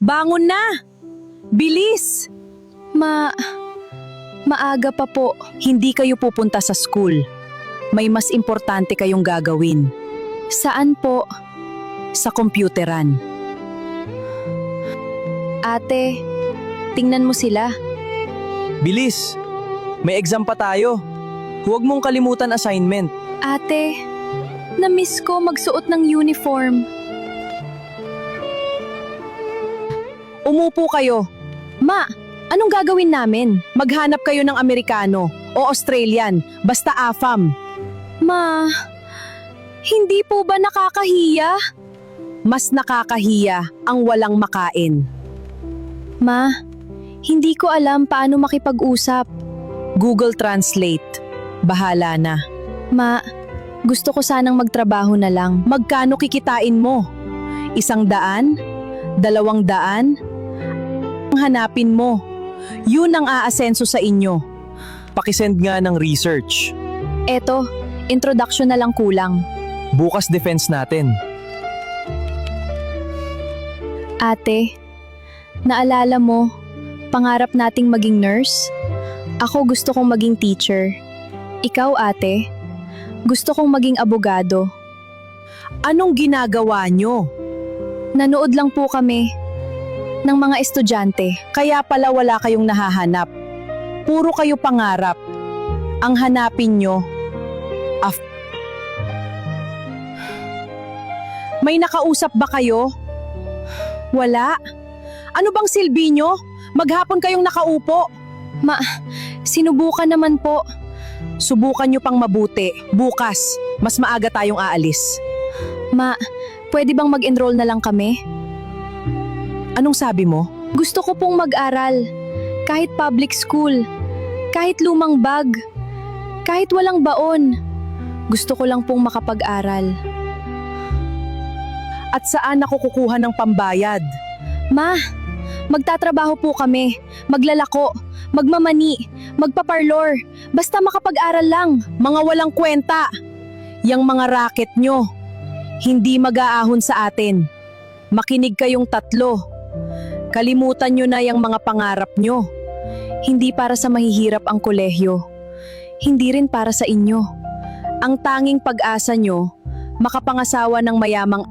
Bangon na! Bilis! Maaga pa po. Hindi kayo pupunta sa school. May mas importante kayong gagawin. Saan po? Sa computeran. Ate, tingnan mo sila. Bilis! May exam pa tayo. Huwag mong kalimutan assignment. Ate, na-miss ko magsuot ng uniform. Umupo kayo. Ma, anong gagawin namin? Maghanap kayo ng Amerikano o Australian, basta AFAM. Ma, hindi po ba nakakahiya? Mas nakakahiya ang walang makain. Ma, hindi ko alam paano makipag-usap. Google Translate. Bahala na. Ma, gusto ko sanang magtrabaho na lang. Magkano kikitain mo? 100? 200? Ang hanapin mo. Yun ang aasenso sa inyo. Pakisend nga ng research. Eto, introduction na lang kulang. Bukas defense natin. Ate, naalala mo, pangarap nating maging nurse? Ako gusto kong maging teacher. Ikaw, ate, gusto kong maging abogado. Anong ginagawa nyo? Nanood lang po kami ng mga estudyante. Kaya pala wala kayong nahahanap. Puro kayo pangarap. Ang hanapin nyo, May nakausap ba kayo? Wala. Ano bang silbi nyo? Maghapon kayong nakaupo. Ma, sinubukan naman po. Subukan nyo pang mabuti. Bukas, mas maaga tayong aalis. Ma, pwede bang mag-enroll na lang kami? Anong sabi mo? Gusto ko pong mag-aral. Kahit public school. Kahit lumang bag. Kahit walang baon. Gusto ko lang pong makapag-aral. At saan ako kukuha ng pambayad? Ma, magtatrabaho po kami. Maglalako. Magmamani. Magpaparlor. Basta makapag-aral lang. Mga walang kwenta. Yang mga racket nyo. Hindi mag-aahon sa atin. Makinig kayong tatlo. Kalimutan nyo na yung mga pangarap nyo. Hindi para sa mahihirap ang kolehiyo. Hindi rin para sa inyo. Ang tanging pag-asa nyo, makapangasawa ng mayamang.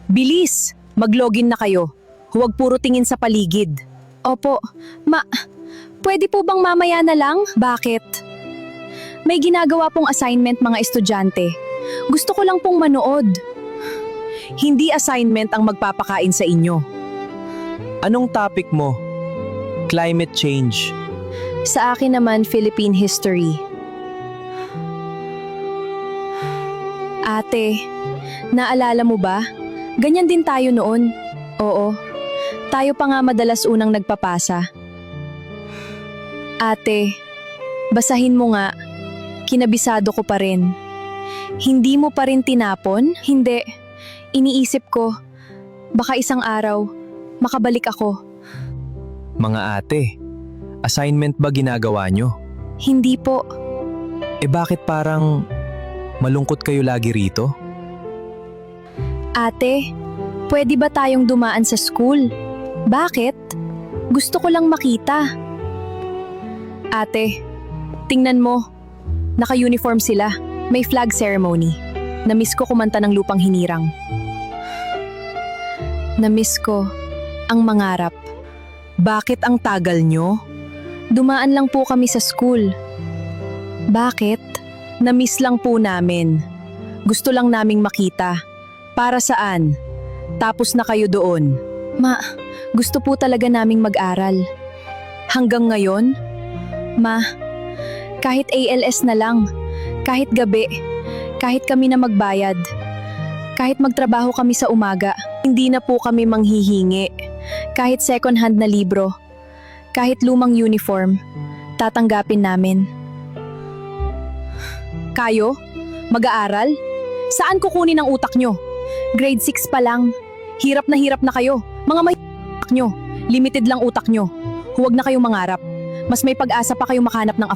Bilis! Mag-login na kayo. Huwag puro tingin sa paligid. Opo. Ma, pwede po bang mamaya na lang? Bakit? May ginagawa pong assignment mga estudyante. Gusto ko lang pong manood. Hindi assignment ang magpapakain sa inyo. Anong topic mo? Climate change. Sa akin naman, Philippine history. Ate, naalala mo ba? Ganyan din tayo noon. Oo. Tayo pa nga madalas unang nagpapasa. Ate, basahin mo nga. Kinabisado ko pa rin. Hindi mo pa rin tinapon? Hindi. Iniisip ko, baka isang araw, makabalik ako. Mga ate, assignment ba ginagawa nyo? Hindi po. Bakit parang malungkot kayo lagi rito? Ate, pwede ba tayong dumaan sa school? Bakit? Gusto ko lang makita. Ate, tingnan mo. Naka-uniform sila. May flag ceremony. Namiss ko kumanta ng Lupang Hinirang. Namiss ko ang mangarap. Bakit ang tagal nyo? Dumaan lang po kami sa school. Bakit? Namiss lang po namin. Gusto lang naming makita. Para saan? Tapos na kayo doon. Ma, gusto po talaga naming mag-aral. Hanggang ngayon? Ma, kahit ALS na lang, kahit gabi, kahit kami na magbayad, kahit magtrabaho kami sa umaga, hindi na po kami manghihingi. kahit second hand na libro, kahit lumang uniform, tatanggapin namin. Kayo? Mag-aaral? Saan kukunin ang utak nyo? Grade 6 pa lang. Hirap na kayo. Mga utak nyo. Limited lang utak nyo. Huwag na kayong mangarap. Mas may pag-asa pa kayong makahanap ng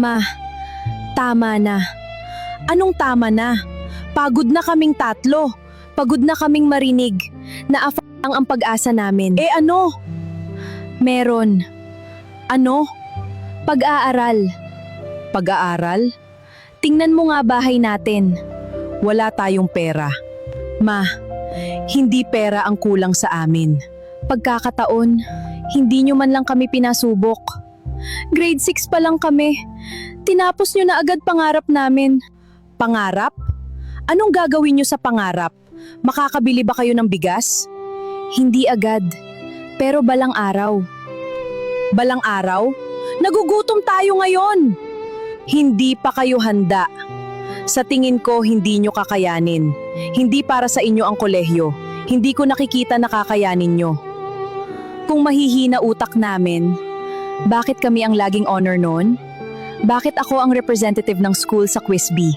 Ma, Tama na. Anong tama na? Pagod na kaming tatlo. Pagod na kaming marinig na lang ang pag-asa namin. Ano? Meron. Ano? Pag-aaral. Pag-aaral? Tingnan mo nga bahay natin. Wala tayong pera. Ma, hindi pera ang kulang sa amin. Pagkakataon, hindi nyo man lang kami pinasubok. Grade 6 pa lang kami. Tinapos nyo na agad pangarap namin. Pangarap? Anong gagawin nyo sa pangarap? Makakabili ba kayo ng bigas? Hindi agad, pero balang araw. Balang araw? Nagugutom tayo ngayon! Hindi pa kayo handa. Sa tingin ko, hindi nyo kakayanin. Hindi para sa inyo ang kolehiyo. Hindi ko nakikita na kakayanin nyo. Kung mahihina utak namin, bakit kami ang laging honor noon? Bakit ako ang representative ng school sa Quiz B?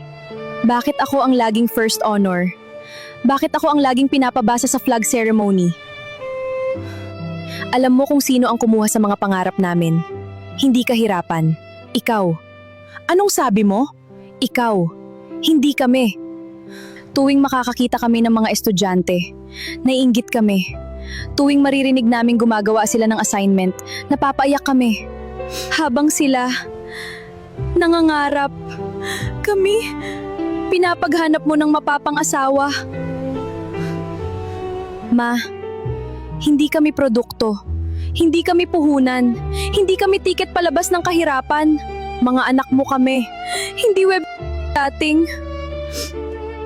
Bakit ako ang laging first honor? Bakit ako ang laging pinapabasa sa flag ceremony? Alam mo kung sino ang kumuha sa mga pangarap namin. Hindi kahirapan. Ikaw. Anong sabi mo? Ikaw. Hindi kami. Tuwing makakakita kami ng mga estudyante, naiinggit kami. Tuwing maririnig naming gumagawa sila ng assignment, napapaiyak kami. Habang sila nangangarap, kami pinapaghanap mo ng mapapang asawa. Ma, hindi kami produkto. Hindi kami puhunan. Hindi kami tiket palabas ng kahirapan. Mga anak mo kami. Hindi web dating.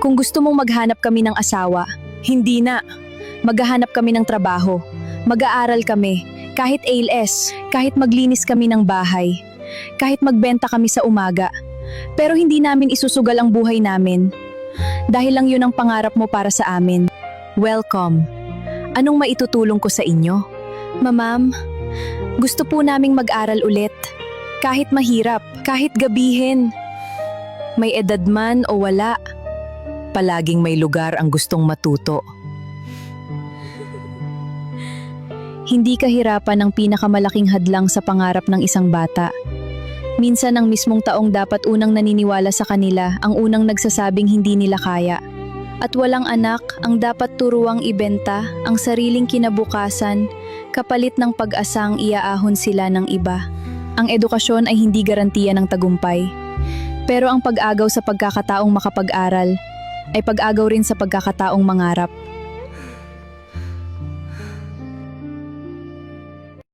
Kung gusto mong maghanap kami ng asawa, hindi na. Maghahanap kami ng trabaho. Mag-aaral kami. Kahit ALS. Kahit maglinis kami ng bahay. Kahit magbenta kami sa umaga. Pero hindi namin isusugal ang buhay namin. Dahil lang yun ang pangarap mo para sa amin. Welcome. Anong maitutulong ko sa inyo? Ma'am, gusto po naming mag-aral ulit. Kahit mahirap, kahit gabihin. May edad man o wala, palaging may lugar ang gustong matuto. Hindi kahirapan ang pinakamalaking hadlang sa pangarap ng isang bata. Minsan ang mismong taong dapat unang naniniwala sa kanila ang unang nagsasabing hindi nila kaya. At walang anak ang dapat turuang ibenta ang sariling kinabukasan kapalit ng pag-asang iaahon sila ng iba. Ang edukasyon ay hindi garantiya ng tagumpay. Pero ang pag-agaw sa pagkakataong makapag-aral ay pag-agaw rin sa pagkakataong mangarap.